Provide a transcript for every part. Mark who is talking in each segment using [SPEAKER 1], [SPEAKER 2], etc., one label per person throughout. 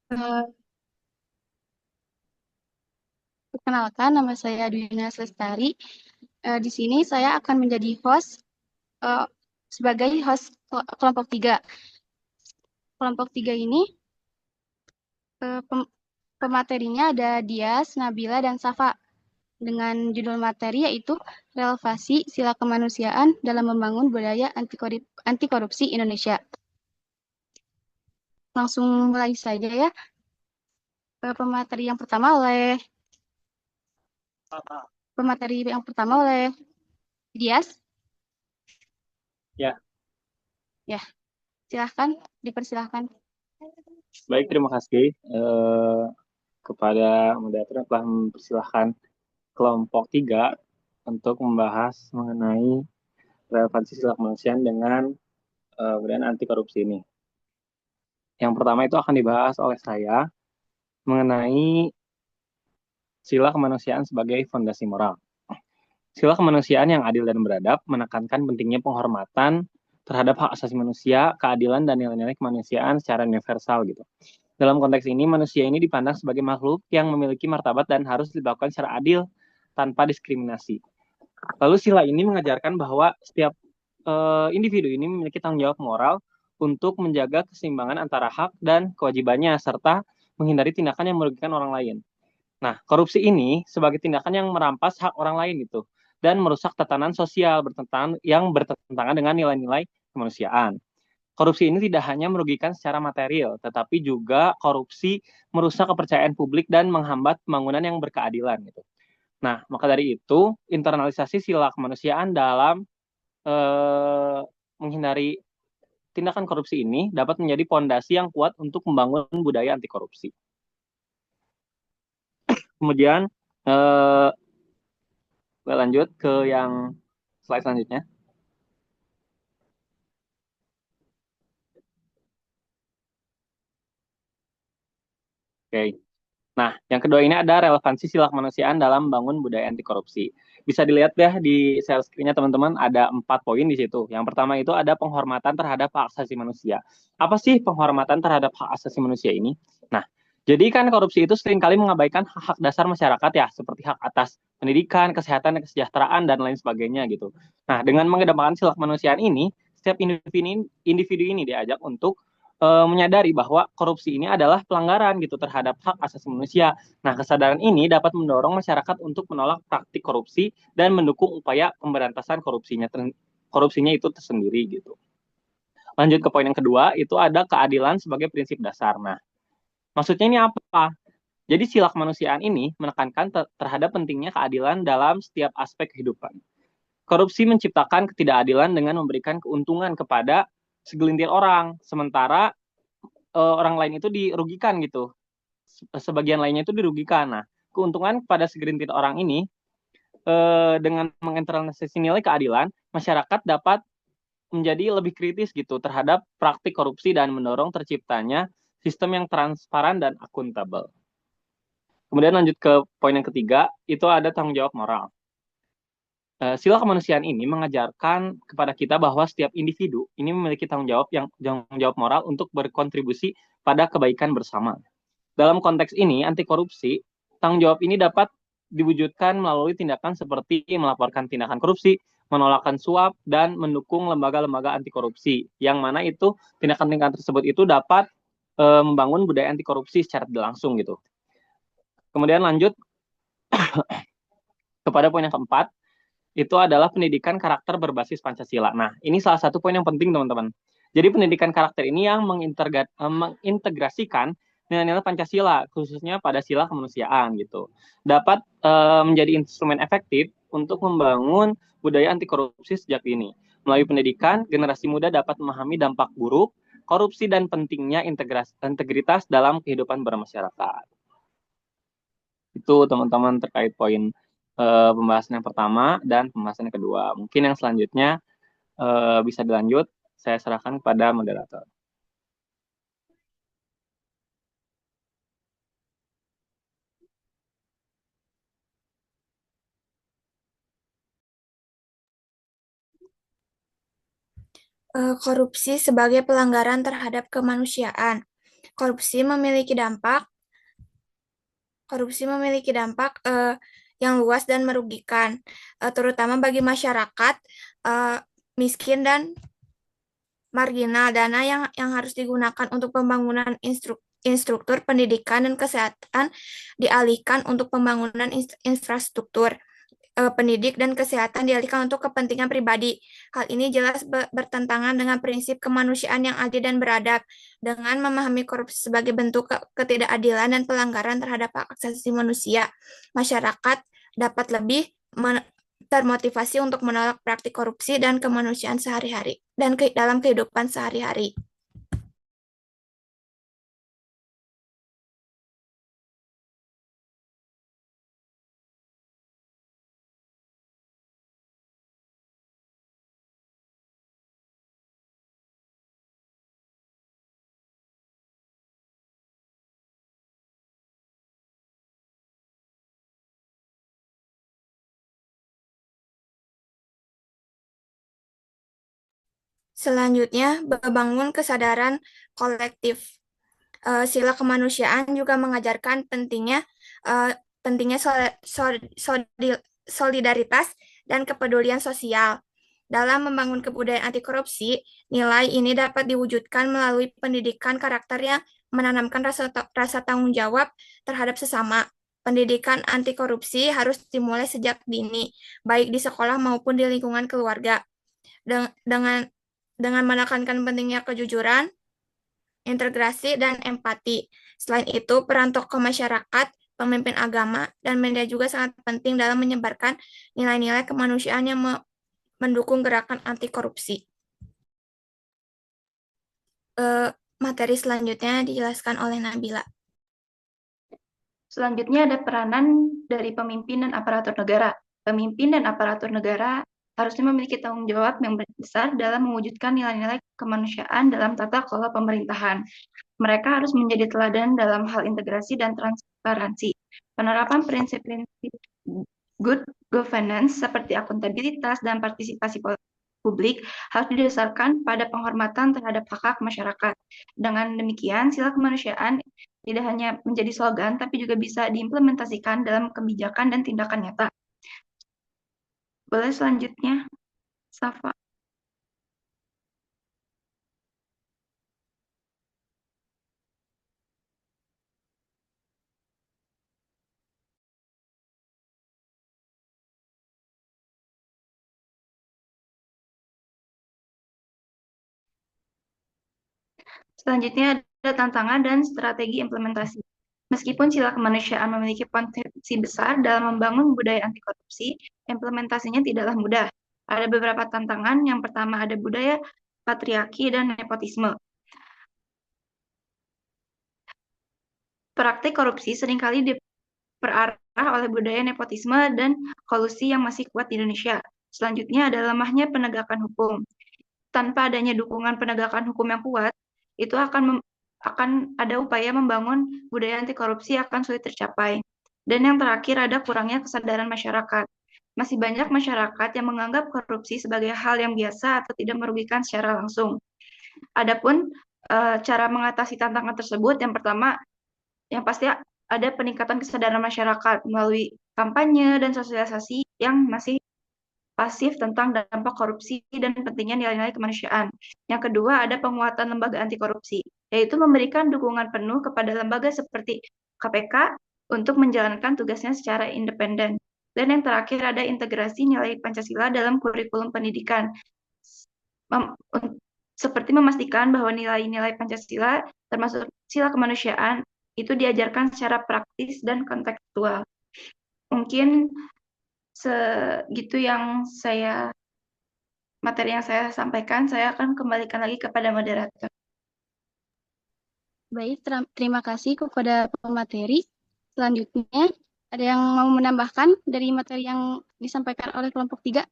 [SPEAKER 1] Eh, Perkenalkan, nama saya Dwina Lestari. Di sini saya akan menjadi host eh, sebagai host kelompok tiga. Kelompok tiga ini pematerinya ada Dias, Nabila, dan Safa dengan judul materi yaitu relevasi sila kemanusiaan dalam membangun budaya anti korupsi Indonesia. Langsung mulai saja ya. Pemateri yang pertama oleh pemateri yang pertama oleh Dias.
[SPEAKER 2] Ya,
[SPEAKER 1] Ya, silahkan dipersilahkan.
[SPEAKER 2] baik, terima kasih kepada moderator yang telah mempersilahkan kelompok 3 untuk membahas mengenai relevansi sila kemanusiaan dengan budaya anti korupsi ini. Yang pertama itu akan dibahas oleh saya mengenai sila kemanusiaan sebagai fondasi moral. Sila kemanusiaan yang adil dan beradab menekankan pentingnya penghormatan terhadap hak asasi manusia, keadilan, dan nilai-nilai kemanusiaan secara universal gitu. Dalam konteks ini, manusia ini dipandang sebagai makhluk yang memiliki martabat dan harus dilakukan secara adil tanpa diskriminasi. Lalu sila ini mengajarkan bahwa setiap individu ini memiliki tanggung jawab moral untuk menjaga keseimbangan antara hak dan kewajibannya serta menghindari tindakan yang merugikan orang lain. Nah, korupsi ini sebagai tindakan yang merampas hak orang lain gitu dan merusak tatanan sosial bertentangan dengan nilai-nilai kemanusiaan. Korupsi ini tidak hanya merugikan secara material, tetapi juga korupsi merusak kepercayaan publik dan menghambat pembangunan yang berkeadilan gitu. Nah, maka dari itu, internalisasi sila kemanusiaan dalam eh, menghindari tindakan korupsi ini dapat menjadi pondasi yang kuat untuk membangun budaya anti korupsi. Kemudian eh, lanjut ke yang slide selanjutnya. Oke. Nah, yang kedua ini ada relevansi sila kemanusiaan dalam membangun budaya anti korupsi. Bisa dilihat ya di share screen-nya teman-teman, ada 4 poin di situ. Yang pertama itu ada penghormatan terhadap hak asasi manusia. Apa sih penghormatan terhadap hak asasi manusia ini? Nah, jadi kan korupsi itu seringkali mengabaikan hak-hak dasar masyarakat ya, seperti hak atas pendidikan, kesehatan, dan kesejahteraan, dan lain sebagainya gitu. Nah, dengan mengedepankan sila kemanusiaan ini, setiap individu ini diajak untuk menyadari bahwa korupsi ini adalah pelanggaran gitu terhadap hak asasi manusia. Nah, kesadaran ini dapat mendorong masyarakat untuk menolak praktik korupsi dan mendukung upaya pemberantasan korupsinya itu tersendiri gitu. Lanjut ke poin yang kedua, itu ada keadilan sebagai prinsip dasar. Nah, maksudnya ini apa? Jadi sila kemanusiaan ini menekankan terhadap pentingnya keadilan dalam setiap aspek kehidupan. Korupsi menciptakan ketidakadilan dengan memberikan keuntungan kepada segelintir orang, sementara orang lain itu dirugikan gitu. Sebagian lainnya itu dirugikan. Nah, keuntungan pada segelintir orang ini dengan menginternalisasi nilai keadilan, masyarakat dapat menjadi lebih kritis gitu terhadap praktik korupsi dan mendorong terciptanya sistem yang transparan dan akuntabel. Kemudian lanjut ke poin yang ketiga, itu ada tanggung jawab moral. Sila kemanusiaan ini mengajarkan kepada kita bahwa setiap individu ini memiliki tanggung jawab moral untuk berkontribusi pada kebaikan bersama. Dalam konteks ini, anti korupsi, tanggung jawab ini dapat diwujudkan melalui tindakan seperti melaporkan tindakan korupsi, menolakkan suap, dan mendukung lembaga-lembaga anti korupsi. Yang mana itu tindakan-tindakan tersebut itu dapat membangun budaya anti korupsi secara langsung gitu. Kemudian lanjut kepada poin yang keempat, itu adalah pendidikan karakter berbasis Pancasila. Nah, ini salah satu poin yang penting, teman-teman. Jadi pendidikan karakter ini yang mengintegrasikan nilai-nilai Pancasila, khususnya pada sila kemanusiaan gitu. Dapat menjadi instrumen efektif untuk membangun budaya anti korupsi sejak dini. Melalui pendidikan, generasi muda dapat memahami dampak buruk korupsi dan pentingnya integritas dalam kehidupan bermasyarakat. Itu teman-teman terkait poin pembahasan yang pertama dan pembahasan yang kedua. Mungkin yang selanjutnya bisa dilanjut, saya serahkan kepada moderator.
[SPEAKER 3] Korupsi sebagai pelanggaran terhadap kemanusiaan. Korupsi memiliki dampak, korupsi memiliki dampak yang luas dan merugikan, terutama bagi masyarakat eh, miskin dan marginal. Dana yang harus digunakan untuk pembangunan instruktur pendidikan dan kesehatan dialihkan untuk pembangunan infrastruktur pendidik dan kesehatan dialihkan untuk kepentingan pribadi. Hal ini jelas bertentangan dengan prinsip kemanusiaan yang adil dan beradab. Dengan memahami korupsi sebagai bentuk ketidakadilan dan pelanggaran terhadap hak asasi manusia, masyarakat dapat lebih termotivasi untuk menolak praktik korupsi dan kemanusiaan sehari-hari dan dalam kehidupan sehari-hari. Selanjutnya, membangun kesadaran kolektif. Sila kemanusiaan juga mengajarkan pentingnya solidaritas dan kepedulian sosial. Dalam membangun kebudayaan anti korupsi, nilai ini dapat diwujudkan melalui pendidikan karakter yang menanamkan rasa tanggung jawab terhadap sesama. Pendidikan anti korupsi harus dimulai sejak dini, baik di sekolah maupun di lingkungan keluarga. Dengan menekankan pentingnya kejujuran, integrasi, dan empati. Selain itu, peran tokoh masyarakat, pemimpin agama, dan media juga sangat penting dalam menyebarkan nilai-nilai kemanusiaan yang mendukung gerakan anti korupsi. Materi selanjutnya dijelaskan oleh Nabila.
[SPEAKER 1] Selanjutnya ada peranan dari pemimpin dan aparatur negara. Pemimpin dan aparatur negara harusnya memiliki tanggung jawab yang besar dalam mewujudkan nilai-nilai kemanusiaan dalam tata kelola pemerintahan. Mereka harus menjadi teladan dalam hal integrasi dan transparansi. Penerapan prinsip-prinsip good governance seperti akuntabilitas dan partisipasi publik harus didasarkan pada penghormatan terhadap hak-hak masyarakat. Dengan demikian, sila kemanusiaan tidak hanya menjadi slogan, tapi juga bisa diimplementasikan dalam kebijakan dan tindakan nyata. Boleh selanjutnya, Safa. Selanjutnya ada tantangan dan strategi implementasi. Meskipun sila kemanusiaan memiliki potensi besar dalam membangun budaya anti korupsi, implementasinya tidaklah mudah. Ada beberapa tantangan. Yang pertama ada budaya patriarki dan nepotisme. Praktik korupsi seringkali diperarah oleh budaya nepotisme dan kolusi yang masih kuat di Indonesia. Selanjutnya ada lemahnya penegakan hukum. Tanpa adanya dukungan penegakan hukum yang kuat, itu akan ada upaya membangun budaya anti korupsi akan sulit tercapai. Dan yang terakhir ada kurangnya kesadaran masyarakat. Masih banyak masyarakat yang menganggap korupsi sebagai hal yang biasa atau tidak merugikan secara langsung. Adapun cara mengatasi tantangan tersebut, yang pertama, yang pasti ada peningkatan kesadaran masyarakat melalui kampanye dan sosialisasi yang masih pasif tentang dampak korupsi dan pentingnya nilai-nilai kemanusiaan. Yang kedua, ada penguatan lembaga anti korupsi, yaitu memberikan dukungan penuh kepada lembaga seperti KPK untuk menjalankan tugasnya secara independen. Dan yang terakhir, ada integrasi nilai Pancasila dalam kurikulum pendidikan, seperti memastikan bahwa nilai-nilai Pancasila, termasuk sila kemanusiaan, itu diajarkan secara praktis dan kontekstual. Mungkin segitu materi yang saya sampaikan. Saya akan kembalikan lagi kepada moderator.
[SPEAKER 4] Baik, terima kasih kepada pemateri. Selanjutnya, ada yang mau menambahkan dari materi yang disampaikan oleh kelompok 3?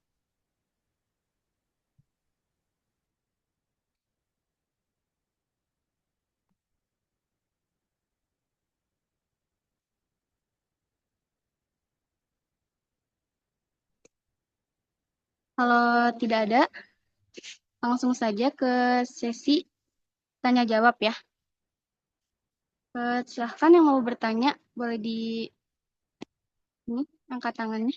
[SPEAKER 4] Kalau tidak ada, langsung saja ke sesi tanya jawab ya. Silahkan yang mau bertanya, boleh di ini, angkat tangannya.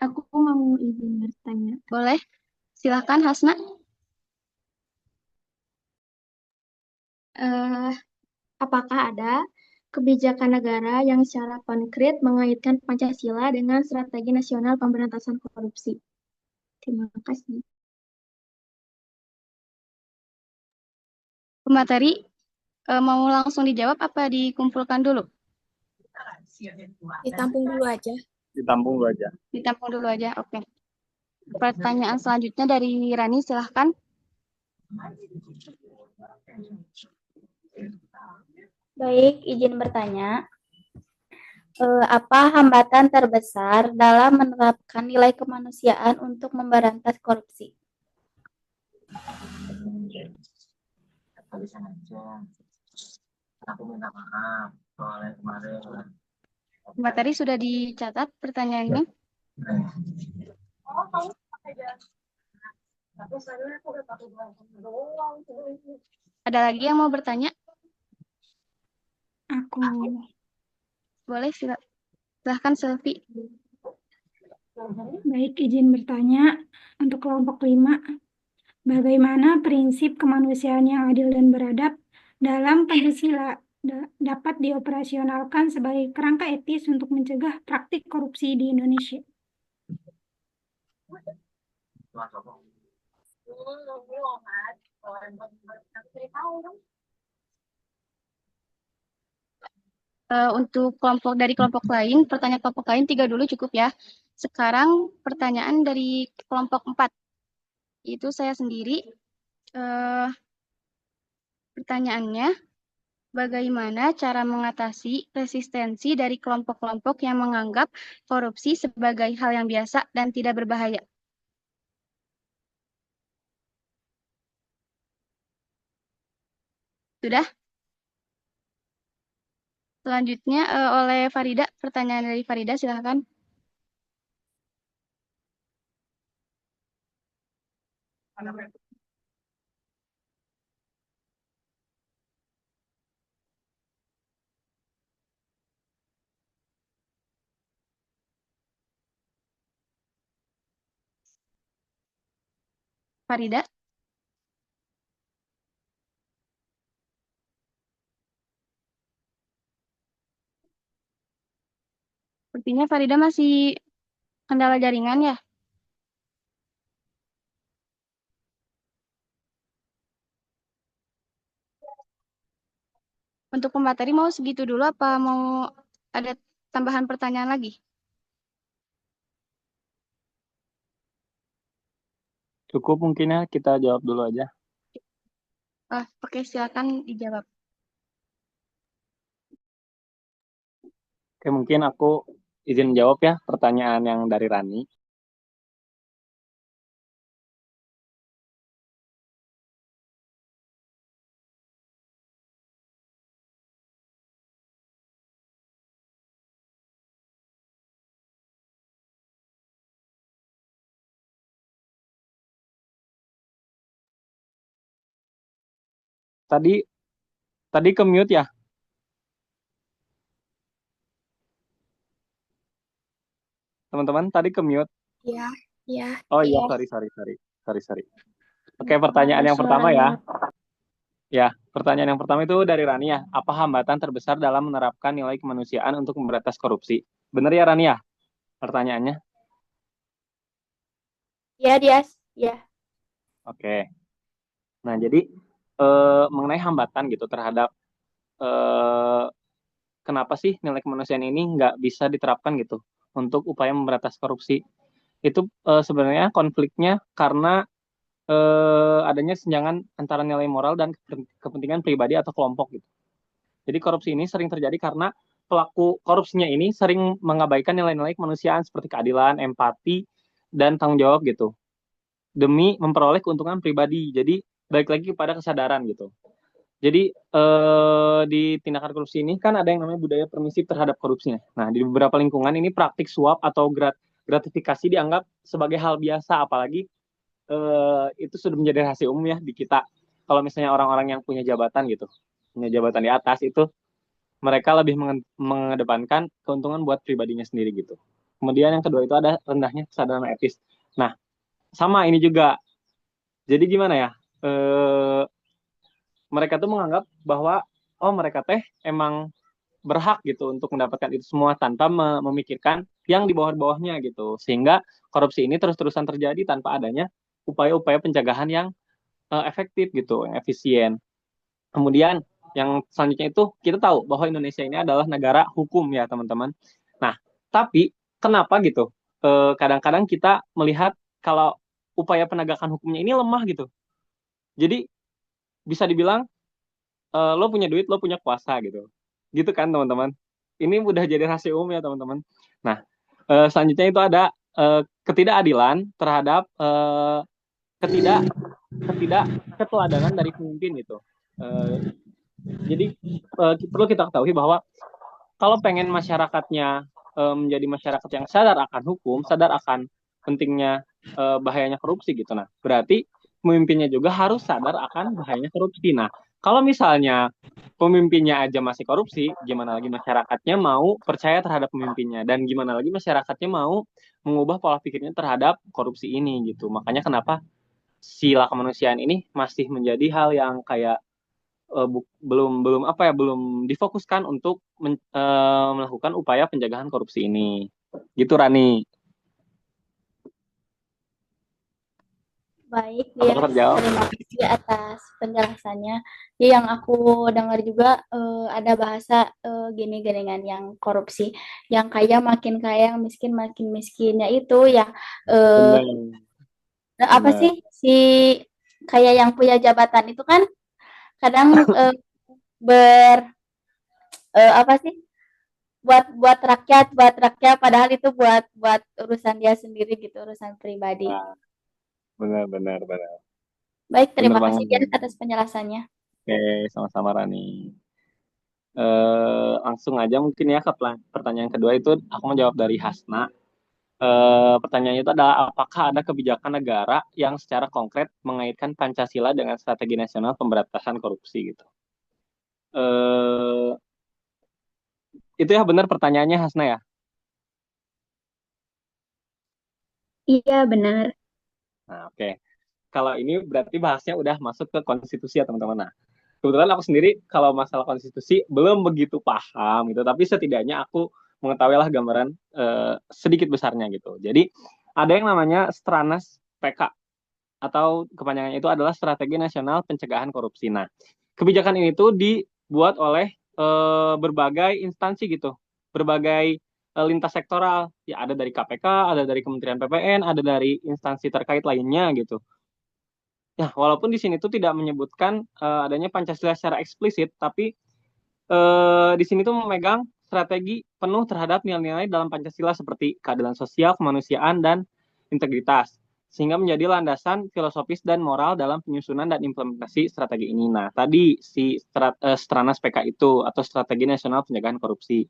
[SPEAKER 4] Aku mau izin bertanya. Boleh? Silahkan, Hasna. Apakah ada kebijakan negara yang secara konkret mengaitkan Pancasila dengan strategi nasional pemberantasan korupsi? Terima kasih. Pemateri, mau langsung dijawab apa dikumpulkan dulu?
[SPEAKER 3] Ditampung dulu aja.
[SPEAKER 2] Ditampung dulu aja.
[SPEAKER 4] Ditampung dulu aja, oke. Pertanyaan selanjutnya dari Rani, silahkan.
[SPEAKER 5] Baik, izin bertanya. Apa hambatan terbesar dalam menerapkan nilai kemanusiaan untuk memberantas korupsi?
[SPEAKER 4] Materi sudah dicatat pertanyaannya. Ada lagi yang mau bertanya?
[SPEAKER 6] Aku.
[SPEAKER 4] Boleh, silahkan Selvi.
[SPEAKER 6] Baik, izin bertanya untuk kelompok 5. Bagaimana prinsip kemanusiaan yang adil dan beradab dalam Pancasila dapat dioperasionalkan sebagai kerangka etis untuk mencegah praktik korupsi di Indonesia?
[SPEAKER 4] Untuk kelompok lain, pertanyaan kelompok lain 3 dulu cukup ya. Sekarang pertanyaan dari kelompok 4. Itu saya sendiri. Pertanyaannya, bagaimana cara mengatasi resistensi dari kelompok-kelompok yang menganggap korupsi sebagai hal yang biasa dan tidak berbahaya? Sudah? Selanjutnya oleh Farida, pertanyaan dari Farida, silahkan. Farida. Sepertinya Farida masih kendala jaringan ya? Untuk pemateri mau segitu dulu apa mau ada tambahan pertanyaan lagi?
[SPEAKER 2] Cukup mungkin ya, kita jawab dulu aja.
[SPEAKER 4] Oke, silakan dijawab.
[SPEAKER 2] Oke, mungkin aku izin jawab ya pertanyaan yang dari Rani. Tadi ke mute ya? Teman-teman, tadi ke mute.
[SPEAKER 3] Iya, iya.
[SPEAKER 2] Oh iya, sorry. Oke, pertanyaan yang pertama ya. Ya, pertanyaan yang pertama itu dari Rani ya. Apa hambatan terbesar dalam menerapkan nilai kemanusiaan untuk memberantas korupsi? Benar ya Rani ya? Pertanyaannya?
[SPEAKER 5] Ya, Dias. Ya.
[SPEAKER 2] Oke. Nah, jadi mengenai hambatan gitu terhadap kenapa sih nilai kemanusiaan ini nggak bisa diterapkan gitu untuk upaya memberantas korupsi? Itu sebenarnya konfliknya karena adanya senjangan antara nilai moral dan kepentingan pribadi atau kelompok gitu. Jadi korupsi ini sering terjadi karena pelaku korupsinya ini sering mengabaikan nilai-nilai kemanusiaan seperti keadilan, empati, dan tanggung jawab gitu. Demi memperoleh keuntungan pribadi. Jadi balik lagi kepada kesadaran gitu. Jadi di tindakan korupsi ini kan ada yang namanya budaya permisif terhadap korupsinya. Nah, di beberapa lingkungan ini praktik suap atau gratifikasi dianggap sebagai hal biasa, apalagi itu sudah menjadi rahasia umum ya di kita. Kalau misalnya orang-orang yang punya jabatan gitu, punya jabatan di atas itu, mereka lebih mengedepankan keuntungan buat pribadinya sendiri gitu. Kemudian yang kedua itu ada rendahnya kesadaran etis. Nah, sama ini juga. Jadi gimana ya? Mereka tuh menganggap bahwa mereka teh emang berhak gitu untuk mendapatkan itu semua tanpa memikirkan yang di bawah-bawahnya gitu. Sehingga korupsi ini terus-terusan terjadi tanpa adanya upaya-upaya pencegahan yang efektif gitu, yang efisien. Kemudian yang selanjutnya itu kita tahu bahwa Indonesia ini adalah negara hukum ya teman-teman. Nah, tapi kenapa gitu? Kadang-kadang kita melihat kalau upaya penegakan hukumnya ini lemah gitu. Jadi bisa dibilang lo punya duit, lo punya kuasa gitu. Gitu kan teman-teman. Ini udah jadi rahasia umum ya teman-teman. Nah, selanjutnya itu ada ketidakadilan terhadap ketidak keteladanan dari pemimpin gitu. Jadi perlu kita ketahui bahwa kalau pengen masyarakatnya menjadi masyarakat yang sadar akan hukum, sadar akan pentingnya bahayanya korupsi gitu. Nah, berarti pemimpinnya juga harus sadar akan bahayanya korupsi. Nah, kalau misalnya pemimpinnya aja masih korupsi, gimana lagi masyarakatnya mau percaya terhadap pemimpinnya, dan gimana lagi masyarakatnya mau mengubah pola pikirnya terhadap korupsi ini gitu. Makanya kenapa sila kemanusiaan ini masih menjadi hal yang kayak belum belum apa ya belum difokuskan untuk melakukan upaya pencegahan korupsi ini. Gitu Rani.
[SPEAKER 5] Baik,
[SPEAKER 2] Apa
[SPEAKER 5] dia
[SPEAKER 2] terjawab?
[SPEAKER 5] terima kasih atas penjelasannya. Ya, yang aku dengar juga ada bahasa gini geningan yang korupsi, yang kaya makin kaya, yang miskin makin miskinnya itu yang
[SPEAKER 2] Benar,
[SPEAKER 5] apa
[SPEAKER 2] benar.
[SPEAKER 5] sih si kayak yang punya jabatan itu kan kadang ber apa sih buat rakyat padahal itu buat urusan dia sendiri gitu, urusan pribadi.
[SPEAKER 2] Nah, benar, benar, benar.
[SPEAKER 5] Baik,
[SPEAKER 2] Benar
[SPEAKER 5] terima kasih
[SPEAKER 2] banget.
[SPEAKER 5] Dian atas penjelasannya.
[SPEAKER 2] Oke, sama-sama Rani. Langsung aja mungkin ya ke pertanyaan kedua itu aku menjawab dari Hasna. Pertanyaannya itu adalah apakah ada kebijakan negara yang secara konkret mengaitkan Pancasila dengan strategi nasional pemberantasan korupsi gitu. Eh, itu ya benar pertanyaannya Hasna ya.
[SPEAKER 4] Iya, benar.
[SPEAKER 2] Nah, oke. Kalau ini berarti bahasnya udah masuk ke konstitusi ya teman-teman. Nah, kebetulan aku sendiri kalau masalah konstitusi belum begitu paham gitu, tapi setidaknya aku mengetahui lah gambaran sedikit besarnya gitu. Jadi ada yang namanya Stranas PK atau kepanjangannya itu adalah Strategi Nasional Pencegahan Korupsi. Nah, kebijakan ini tuh dibuat oleh berbagai instansi gitu, berbagai lintas sektoral. Ya ada dari KPK, ada dari Kementerian PPN, ada dari instansi terkait lainnya gitu. Ya, walaupun di sini tuh tidak menyebutkan adanya Pancasila secara eksplisit, tapi di sini tuh memegang strategi penuh terhadap nilai-nilai dalam Pancasila seperti keadilan sosial, kemanusiaan, dan integritas, sehingga menjadi landasan filosofis dan moral dalam penyusunan dan implementasi strategi ini. Nah, tadi si Stranas PK itu atau Strategi Nasional Pencegahan Korupsi.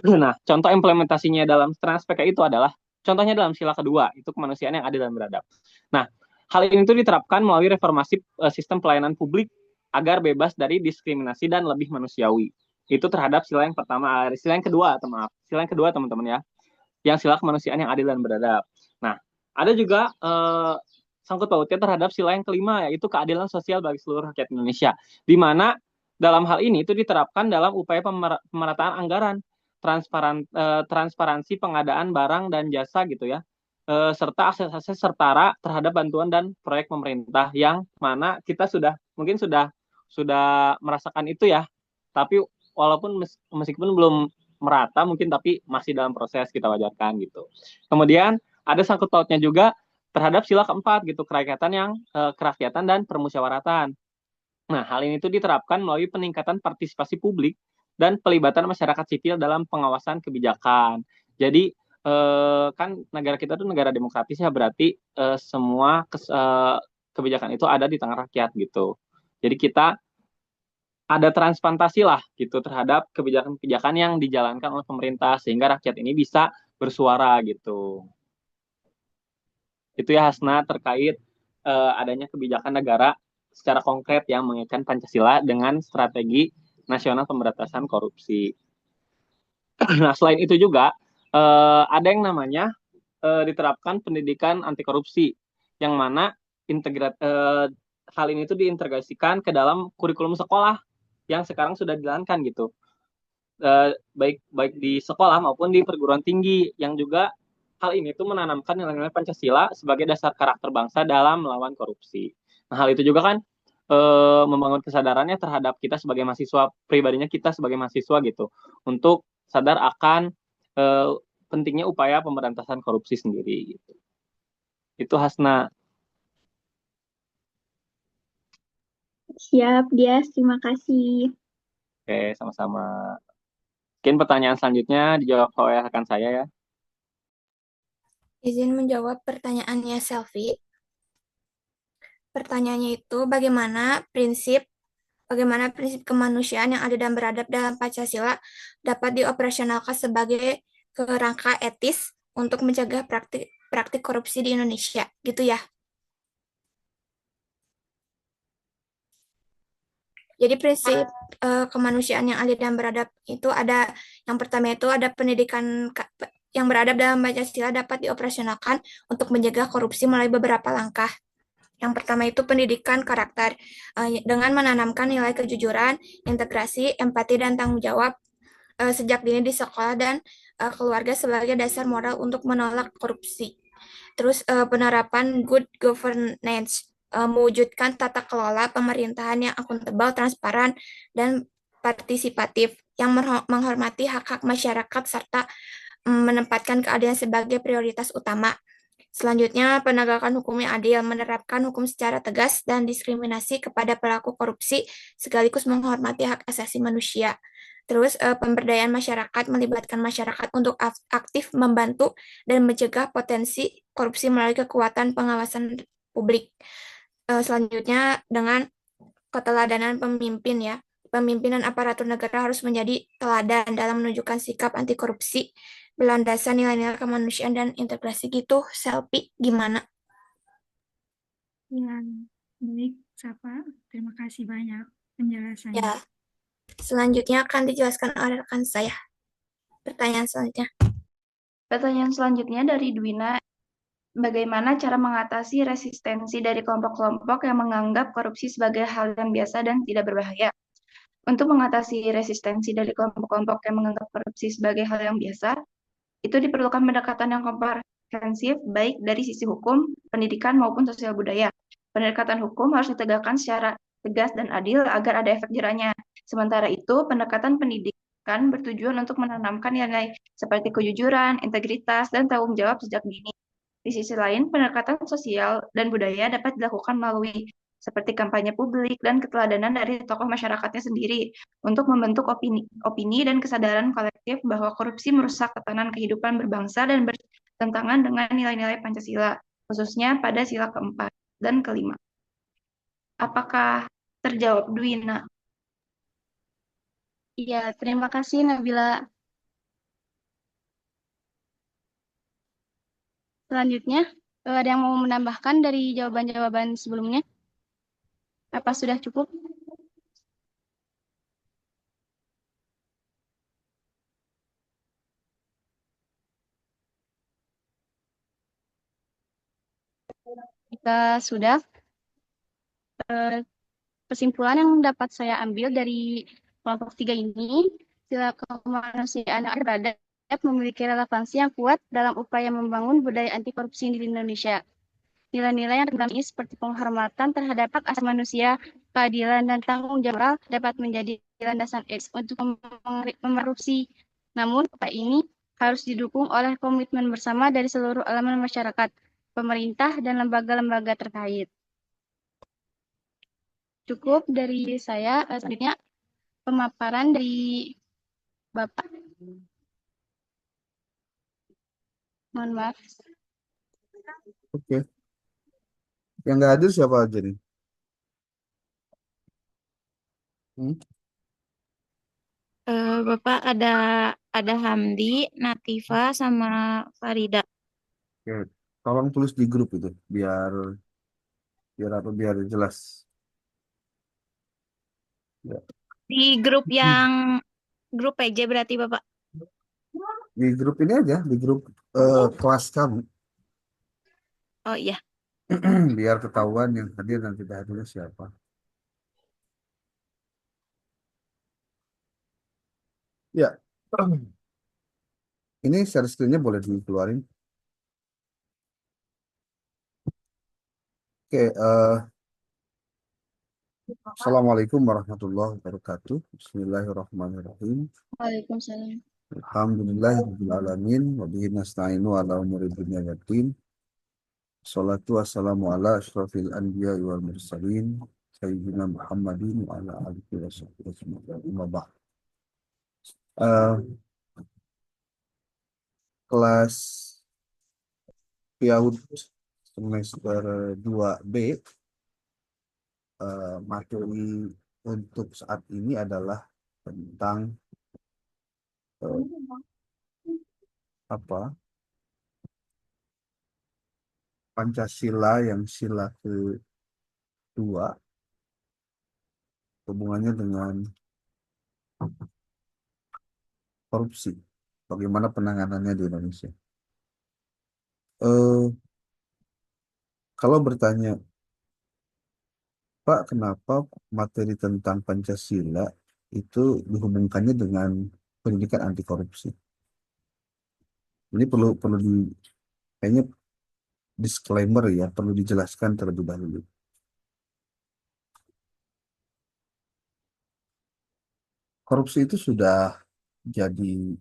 [SPEAKER 2] Nah, contoh implementasinya dalam Stranas PK itu adalah contohnya dalam sila kedua, itu kemanusiaan yang adil dan beradab. Nah, hal ini itu diterapkan melalui reformasi sistem pelayanan publik agar bebas dari diskriminasi dan lebih manusiawi. Itu terhadap sila yang pertama, sila yang kedua, sila yang kedua teman-teman ya, yang sila kemanusiaan yang adil dan beradab. Nah, ada juga sangkut pautnya terhadap sila yang kelima, yaitu keadilan sosial bagi seluruh rakyat Indonesia, di mana dalam hal ini itu diterapkan dalam upaya pemerataan anggaran, transparansi pengadaan barang dan jasa gitu ya, serta akses setara terhadap bantuan dan proyek pemerintah yang mana kita mungkin sudah merasakan itu ya, tapi walaupun meskipun belum merata mungkin tapi masih dalam proses kita wajarkan gitu. Kemudian ada sangkut pautnya juga terhadap sila keempat gitu, kerakyatan dan permusyawaratan. Nah, hal ini tuh diterapkan melalui peningkatan partisipasi publik dan pelibatan masyarakat sipil dalam pengawasan kebijakan. Jadi kan negara kita tuh negara demokratis ya, berarti semua kebijakan itu ada di tengah rakyat gitu. Jadi kita ada transplantasi lah gitu terhadap kebijakan-kebijakan yang dijalankan oleh pemerintah sehingga rakyat ini bisa bersuara gitu. Itu ya Hasna terkait adanya kebijakan negara secara konkret yang mengaitkan Pancasila dengan strategi nasional pemberantasan korupsi. Nah, selain itu juga ada yang namanya diterapkan pendidikan anti korupsi yang mana hal ini itu diintegrasikan ke dalam kurikulum sekolah yang sekarang sudah dijalankan gitu. Baik di sekolah maupun di perguruan tinggi yang juga hal ini tuh menanamkan nilai-nilai Pancasila sebagai dasar karakter bangsa dalam melawan korupsi. Nah, hal itu juga kan membangun kesadarannya terhadap kita sebagai mahasiswa, pribadinya kita sebagai mahasiswa gitu, untuk sadar akan pentingnya upaya pemberantasan korupsi sendiri gitu. Itu Hasna.
[SPEAKER 4] Siap, dia. Terima kasih.
[SPEAKER 2] Oke, sama-sama. Mungkin pertanyaan selanjutnya dijawab oleh rekan saya ya.
[SPEAKER 3] Izin menjawab pertanyaannya Selfie. Pertanyaannya itu bagaimana prinsip kemanusiaan yang ada dan beradab dalam Pancasila dapat dioperasionalkan sebagai kerangka etis untuk mencegah praktik korupsi di Indonesia, gitu ya. Jadi prinsip kemanusiaan yang adil dan beradab itu ada, yang pertama itu ada pendidikan yang beradab dalam Pancasila dapat dioperasionalkan untuk mencegah korupsi melalui beberapa langkah. Yang pertama itu pendidikan karakter dengan menanamkan nilai kejujuran, integrasi, empati, dan tanggung jawab sejak dini di sekolah dan keluarga sebagai dasar moral untuk menolak korupsi. Terus penerapan good governance mewujudkan tata kelola pemerintahan yang akuntabel, transparan, dan partisipatif yang menghormati hak-hak masyarakat serta menempatkan keadilan sebagai prioritas utama. Selanjutnya, penegakan hukum yang adil, menerapkan hukum secara tegas dan diskriminasi kepada pelaku korupsi sekaligus menghormati hak asasi manusia. Terus pemberdayaan masyarakat melibatkan masyarakat untuk aktif membantu dan mencegah potensi korupsi melalui kekuatan pengawasan publik. Selanjutnya dengan keteladanan pemimpin ya. Pemimpinan aparatur negara harus menjadi teladan dalam menunjukkan sikap anti korupsi berlandasan nilai-nilai kemanusiaan dan integrasi gitu. Selfie gimana?
[SPEAKER 6] Ya, baik, Sapa. Terima kasih banyak penjelasannya.
[SPEAKER 3] Ya, selanjutnya akan dijelaskan oleh rekan saya. Pertanyaan selanjutnya.
[SPEAKER 1] Pertanyaan selanjutnya dari Dwina, bagaimana cara mengatasi resistensi dari kelompok-kelompok yang menganggap korupsi sebagai hal yang biasa dan tidak berbahaya? Untuk mengatasi resistensi dari kelompok-kelompok yang menganggap korupsi sebagai hal yang biasa, itu diperlukan pendekatan yang komprehensif baik dari sisi hukum, pendidikan, maupun sosial budaya. Pendekatan hukum harus ditegakkan secara tegas dan adil agar ada efek jeraknya. Sementara itu, pendekatan pendidikan bertujuan untuk menanamkan nilai seperti kejujuran, integritas, dan tanggung jawab sejak dini. Di sisi lain, pendekatan sosial dan budaya dapat dilakukan melalui seperti kampanye publik dan keteladanan dari tokoh masyarakatnya sendiri untuk membentuk opini dan kesadaran kolektif bahwa korupsi merusak tatanan kehidupan berbangsa dan bertentangan dengan nilai-nilai Pancasila, khususnya pada sila keempat dan kelima. Apakah terjawab, Dwina? Iya, terima kasih Nabila. Selanjutnya, ada yang mau menambahkan dari jawaban-jawaban sebelumnya? Apa sudah cukup? Jika sudah, kesimpulan yang dapat saya ambil dari kelompok 3 ini, sila kemanusiaan yang beradab memiliki relevansi yang kuat dalam upaya membangun budaya anti korupsi di Indonesia. Nilai-nilai yang terdapat ini seperti penghormatan terhadap hak asasi manusia, keadilan, dan tanggung jawab moral dapat menjadi landasan etis untuk korupsi. Namun, upaya ini harus didukung oleh komitmen bersama dari seluruh elemen masyarakat, pemerintah, dan lembaga-lembaga terkait. Cukup dari saya. Selanjutnya, pemaparan dari Bapak. Mohon maaf.
[SPEAKER 7] Oke. Yang nggak hadir siapa aja nih? Hmm?
[SPEAKER 3] Bapak ada Hamdi, Natifa, sama Farida.
[SPEAKER 7] Oke. Tolong tulis di grup itu biar biar apa biar jelas. Ya.
[SPEAKER 3] Di grup yang grup PJ berarti Bapak.
[SPEAKER 7] Di grup ini aja, di grup kelas kamu,
[SPEAKER 3] Oh iya.
[SPEAKER 7] biar ketahuan yang hadir dan tidak hadirnya siapa. Ya, ini share screen-nya boleh dikeluarin. Oke, Assalamualaikum warahmatullahi wabarakatuh. Bismillahirrahmanirrahim.
[SPEAKER 1] Waalaikumsalam.
[SPEAKER 7] Alhamdulillahirabbil alamin wa bihi nasta'inu ala umuri dunya waddin. Shalatu wassalamu ala asyrafil anbiya wal mursalin sayyidina Muhammadin wa ala alihi wa sahbihi ajma'in. Amma ba'd. Eh, kelas PAUD semester 2B, materi untuk saat ini adalah tentang eh, apa Pancasila yang sila kedua, hubungannya dengan korupsi, bagaimana penanganannya di Indonesia. Eh, kalau bertanya, Pak, kenapa materi tentang Pancasila itu dihubungkannya dengan pendidikan anti korupsi? Ini perlu perlu di kayaknya disclaimer ya, perlu dijelaskan terlebih dahulu. Korupsi itu sudah jadi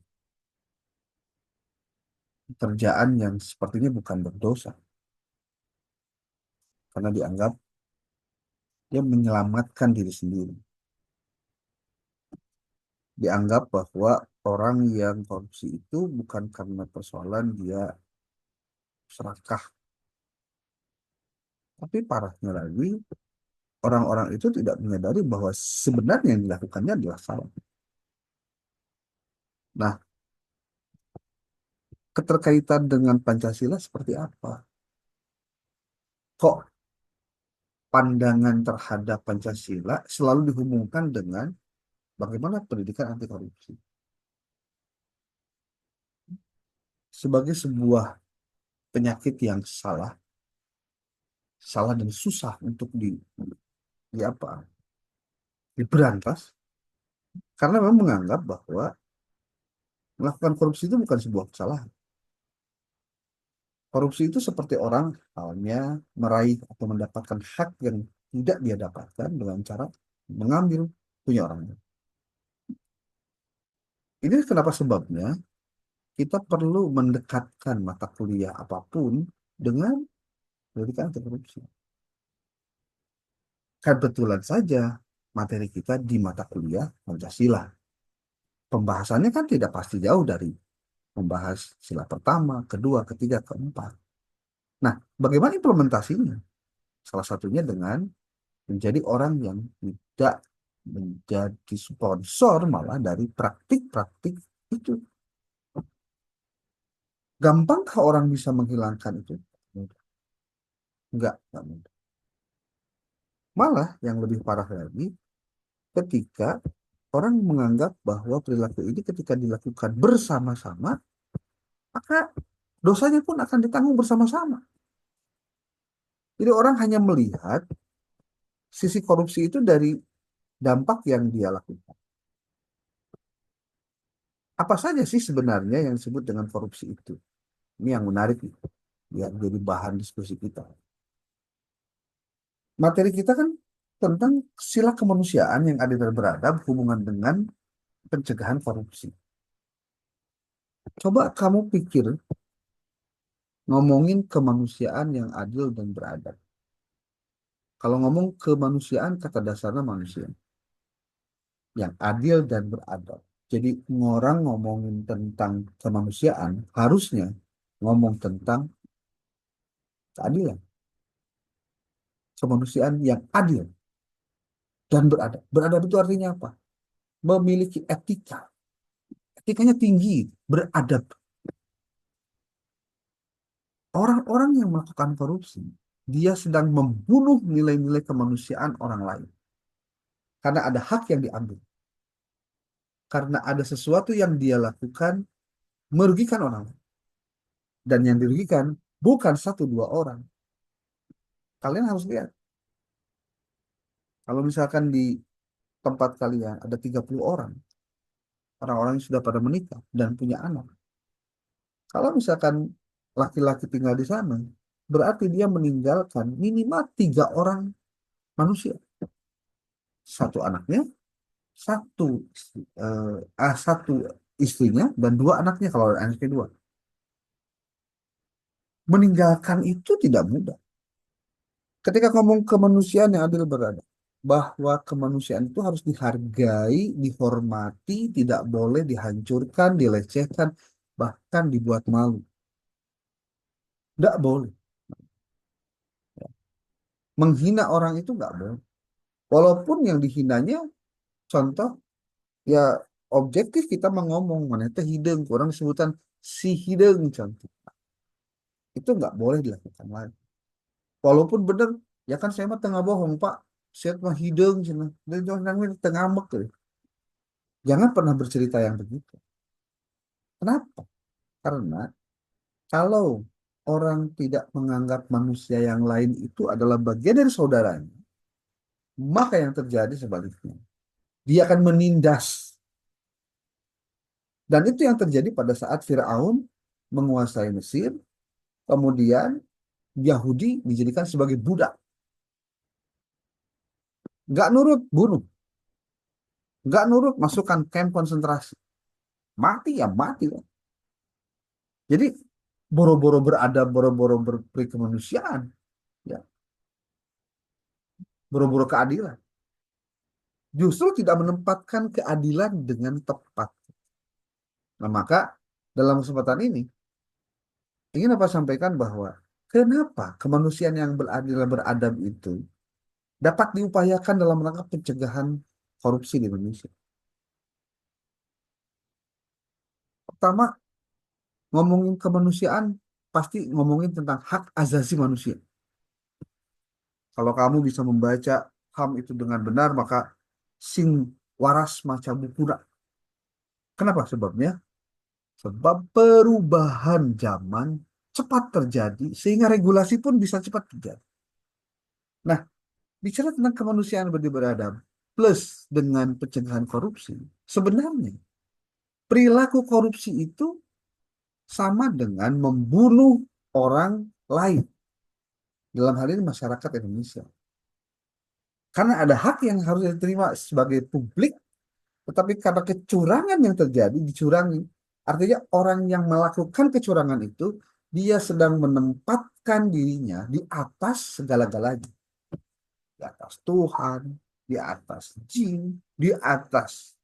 [SPEAKER 7] pekerjaan yang sepertinya bukan berdosa, karena dianggap dia menyelamatkan diri sendiri. Dianggap bahwa orang yang korupsi itu bukan karena persoalan dia serakah, tapi parahnya lagi, orang-orang itu tidak menyadari bahwa sebenarnya yang dilakukannya adalah salah. Nah, keterkaitan dengan Pancasila seperti apa? Kok pandangan terhadap Pancasila selalu dihubungkan dengan bagaimana pendidikan anti korupsi? Sebagai sebuah penyakit yang salah, salah dan susah untuk di apa? Diberantas, karena memang menganggap bahwa melakukan korupsi itu bukan sebuah kesalahan. Korupsi itu seperti orang halnya meraih atau mendapatkan hak yang tidak dia dapatkan dengan cara mengambil punya orang lain. Ini kenapa sebabnya kita perlu mendekatkan mata kuliah apapun dengan pendidikan anti korupsi. Kebetulan saja materi kita di mata kuliah Pancasila. Pembahasannya kan tidak pasti jauh dari membahas sila pertama, kedua, ketiga, keempat. Nah, bagaimana implementasinya? Salah satunya dengan menjadi orang yang tidak menjadi sponsor malah dari praktik-praktik itu. Gampangkah orang bisa menghilangkan itu? Enggak mudah. Malah yang lebih parah lagi, ketika orang menganggap bahwa perilaku ini ketika dilakukan bersama-sama, maka dosanya pun akan ditanggung bersama-sama. Jadi orang hanya melihat sisi korupsi itu dari dampak yang dia lakukan. Apa saja sih sebenarnya yang disebut dengan korupsi itu? Ini yang menarik nih, yang jadi bahan diskusi kita. Materi kita kan tentang sila kemanusiaan yang adil dan beradab hubungan dengan pencegahan korupsi. Coba kamu pikir ngomongin kemanusiaan yang adil dan beradab. Kalau ngomong kemanusiaan, kata dasarnya manusia yang adil dan beradab. Jadi orang ngomongin tentang kemanusiaan harusnya ngomong tentang keadilan. kemanusiaan yang adil dan beradab. Beradab itu artinya apa? Memiliki etika. Etikanya tinggi, beradab. Orang-orang yang melakukan korupsi, dia sedang membunuh nilai-nilai kemanusiaan orang lain. Karena ada hak yang diambil. Karena ada sesuatu yang dia lakukan merugikan orang lain. Dan yang dirugikan bukan satu dua orang. Kalian harus lihat. Kalau misalkan di tempat kalian ada 30 orang. Orang-orang yang sudah pada menikah dan punya anak. Kalau misalkan laki-laki tinggal di sana, berarti dia meninggalkan minimal 3 orang manusia. Satu anaknya, satu satu istrinya, dan 2 anaknya kalau anaknya 2. Meninggalkan itu tidak mudah. Ketika ngomong kemanusiaan yang adil beradab, bahwa kemanusiaan itu harus dihargai, dihormati, tidak boleh dihancurkan, dilecehkan, bahkan dibuat malu. Tidak boleh. Menghina orang itu nggak boleh. Walaupun yang dihinanya, contoh, ya objektif kita mengomong, mana itu hidung, orang sebutan si hidung contoh. Itu nggak boleh dilakukan lagi. Walaupun benar, ya kan saya mah tengah bohong, Pak. Saya mah hidung, cina. Dan jangan tengah ngambek tuh. Jangan pernah bercerita yang begitu. Kenapa? Karena kalau orang tidak menganggap manusia yang lain itu adalah bagian dari saudaranya, maka yang terjadi sebaliknya. Dia akan menindas. Dan itu yang terjadi pada saat Firaun menguasai Mesir, kemudian Yahudi dijadikan sebagai budak. Nggak nurut, bunuh. Nggak nurut, masukkan kamp konsentrasi. Mati ya mati. Jadi boro-boro beradab, boro-boro berperi kemanusiaan, ya, boro-boro keadilan. Justru tidak menempatkan keadilan dengan tepat. Nah, maka dalam kesempatan ini ingin apa sampaikan bahwa kenapa kemanusiaan yang beradil dan beradab itu dapat diupayakan dalam rangka pencegahan korupsi di Indonesia. Pertama, ngomongin kemanusiaan pasti ngomongin tentang hak asasi manusia. Kalau kamu bisa membaca HAM itu dengan benar, maka sing waras maca bukuna. Kenapa sebabnya? Sebab perubahan zaman cepat terjadi sehingga regulasi pun bisa cepat terjadi. Nah, bicara tentang kemanusiaan beradab plus dengan pencegahan korupsi, sebenarnya perilaku korupsi itu sama dengan membunuh orang lain. Dalam hal ini masyarakat Indonesia. Karena ada hak yang harus diterima sebagai publik, tetapi karena kecurangan yang terjadi, dicurangi. Artinya orang yang melakukan kecurangan itu, dia sedang menempatkan dirinya di atas segala-galanya. Di atas Tuhan, di atas jin, di atas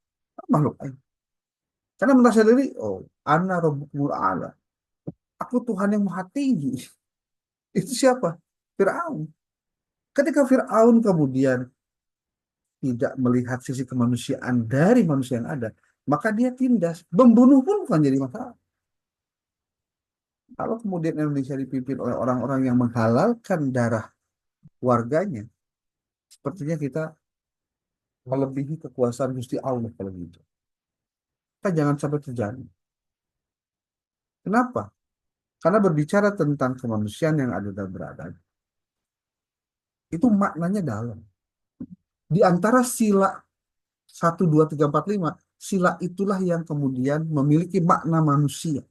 [SPEAKER 7] makhluk lain. Karena merasa diri, oh, ana rabbukumul a'la. Aku Tuhan yang maha tinggi. Itu siapa? Firaun. Ketika Firaun kemudian tidak melihat sisi kemanusiaan dari manusia yang ada, maka dia tindas. Membunuh pun bukan jadi masalah. Kalau kemudian Indonesia dipimpin oleh orang-orang yang menghalalkan darah warganya, sepertinya kita melebihi kekuasaan Gusti Allah kalau gitu. Kita jangan sampai terjadi. Kenapa? Karena berbicara tentang kemanusiaan yang adil dan beradab, itu maknanya dalam. Di antara sila 1, 2, 3, 4, 5, sila itulah yang kemudian memiliki makna manusia.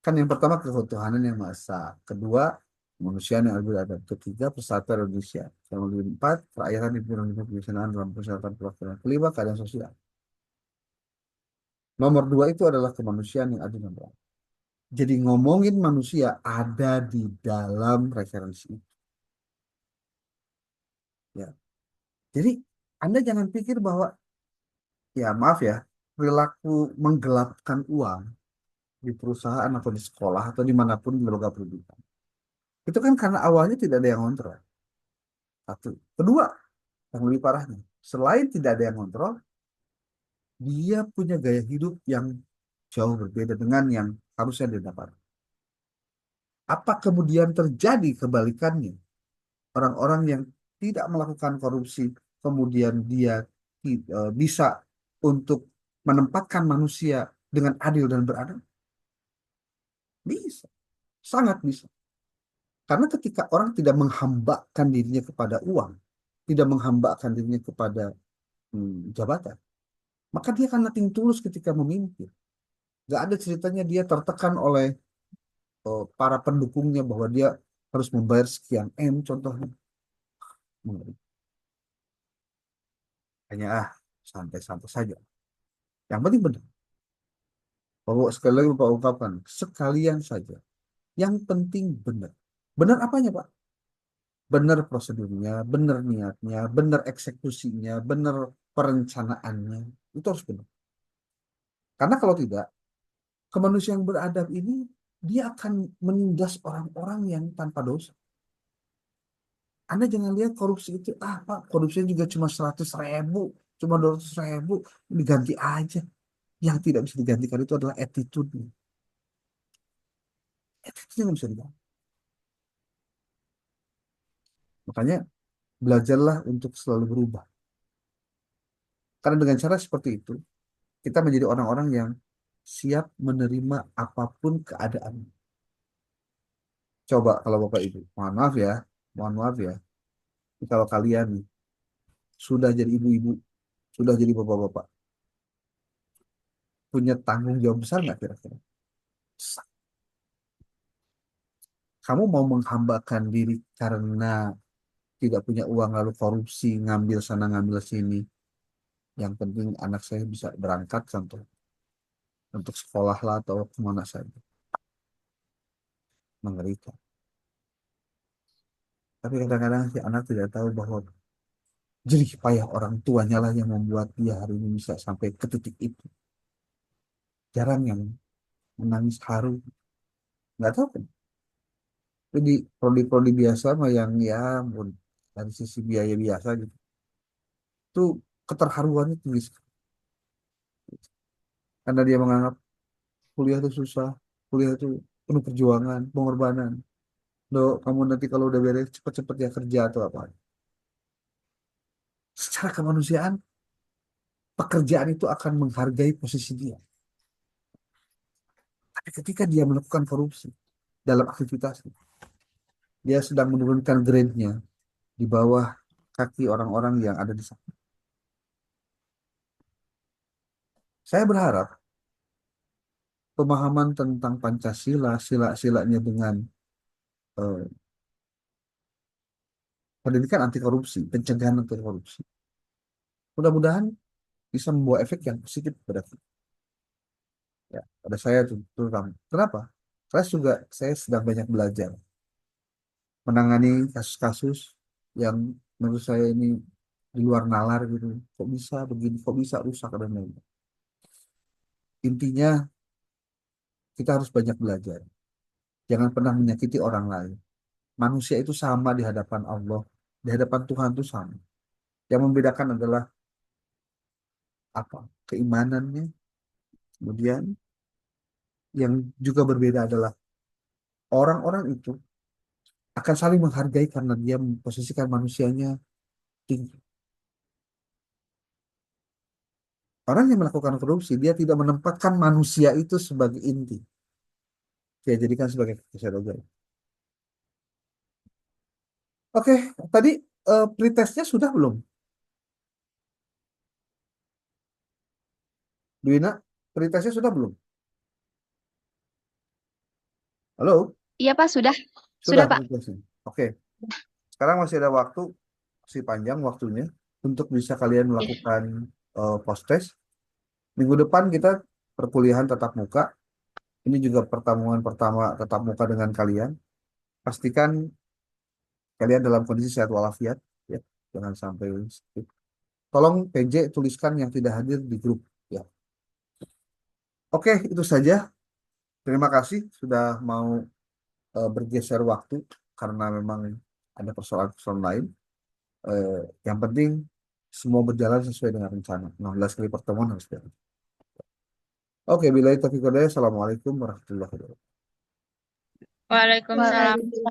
[SPEAKER 7] Kan yang pertama ketuhanan yang maha esa, kedua kemanusiaan yang adil dan ketiga persatuan Indonesia, yang keempat kerakyatan di kebijaksanaan dalam persyaratan pelaksanaan, kelima keadaan sosial. Nomor 2 itu adalah kemanusiaan yang adil dan beradab. Jadi ngomongin manusia ada di dalam referensi itu. Ya. Jadi Anda jangan pikir bahwa, ya maaf ya, perilaku menggelapkan uang di perusahaan atau di sekolah atau dimanapun di lembaga pendidikan Itu kan karena awalnya tidak ada yang kontrol. Satu. Kedua, yang lebih parahnya, selain tidak ada yang kontrol, dia punya gaya hidup yang jauh berbeda dengan yang harusnya dia dapat. Apa kemudian terjadi kebalikannya? Orang-orang yang tidak melakukan korupsi, kemudian dia bisa untuk menempatkan manusia dengan adil dan beradab? Bisa, sangat bisa. Karena ketika orang tidak menghambakan dirinya kepada uang, tidak menghambakan dirinya kepada jabatan, maka dia akan nothing tulus ketika memimpin. Gak ada ceritanya dia tertekan oleh para pendukungnya bahwa dia harus membayar sekian M contohnya. Hanya santai-santai saja. Yang penting benar. Bahwa sekali lagi Bapak ungkapkan, sekalian saja. Yang penting benar. Benar apanya Pak? Benar prosedurnya, benar niatnya, benar eksekusinya, benar perencanaannya. Itu harus benar. Karena kalau tidak, kemanusiaan yang beradab ini, dia akan menindas orang-orang yang tanpa dosa. Anda jangan lihat korupsi itu, Pak, korupsinya juga cuma 100.000, cuma 200.000, diganti aja. Yang tidak bisa digantikan itu adalah attitude-nya. Attitude-nya nggak bisa diganti. Makanya belajarlah untuk selalu berubah. Karena dengan cara seperti itu, kita menjadi orang-orang yang siap menerima apapun keadaan. Coba kalau Bapak Ibu, mohon maaf ya, kalau kalian sudah jadi ibu-ibu, sudah jadi bapak-bapak, punya tanggung jawab besar nggak kira-kira? Kamu mau menghambakan diri karena tidak punya uang lalu korupsi, ngambil sana ngambil sini. Yang penting anak saya bisa berangkat contoh untuk sekolah lah atau kemana saja. Mengerikan. Tapi kadang-kadang si anak tidak tahu bahwa jerih payah orang tuanya lah yang membuat dia hari ini bisa sampai ke titik itu. Jarang yang menangis haru. Nggak tahu kan. Jadi prodi-prodi biasa mah yang ya ampun, dari sisi biaya biasa gitu. Itu keterharuannya tinggi sekali. Karena dia menganggap kuliah itu susah, kuliah itu penuh perjuangan, pengorbanan. Loh, kamu nanti kalau udah beres cepet-cepet ya kerja atau apa. Secara kemanusiaan, pekerjaan itu akan menghargai posisi dia. Tapi ketika dia melakukan korupsi dalam aktivitasnya, dia sedang menurunkan grade-nya di bawah kaki orang-orang yang ada di sana. Saya berharap pemahaman tentang Pancasila, sila-silanya dengan eh, pendidikan anti korupsi, pencegahan anti korupsi, mudah-mudahan bisa membawa efek yang positif pada kita. Ya, pada saya terutama. Kenapa? Karena juga saya sedang banyak belajar menangani kasus-kasus yang menurut saya ini di luar nalar gitu. Kok bisa begini, kok bisa rusak dan lain-lain. Intinya kita harus banyak belajar. Jangan pernah menyakiti orang lain. Manusia itu sama di hadapan Allah, di hadapan Tuhan itu sama. Yang membedakan adalah apa? Keimanannya. Kemudian yang juga berbeda adalah orang-orang itu akan saling menghargai karena dia memposisikan manusianya tinggi. Orang yang melakukan korupsi, dia tidak menempatkan manusia itu sebagai inti. Dia jadikan sebagai kesadaran. Oke, tadi pretestnya sudah belum? Duwina, pretestnya sudah belum? Halo?
[SPEAKER 1] Iya, Pak, sudah.
[SPEAKER 7] Sudah
[SPEAKER 1] Sudah, Pak.
[SPEAKER 7] pretestnya. Oke, sekarang masih ada waktu, masih panjang waktunya untuk bisa kalian
[SPEAKER 1] Iya.
[SPEAKER 7] melakukan post test. Minggu depan kita perkuliahan tatap muka. Ini juga pertemuan pertama tatap muka dengan kalian. Pastikan kalian dalam kondisi sehat walafiat, ya. Jangan sampai sakit. Tolong PJ tuliskan yang tidak hadir di grup, ya. Oke, itu saja. Terima kasih sudah mau bergeser waktu karena memang ada persoalan-persoalan lain. Yang penting semua berjalan sesuai dengan rencana. 16 kali pertemuan harus berjalan. Oke, bila itu. Assalamualaikum warahmatullahi wabarakatuh.
[SPEAKER 3] Waalaikumsalam.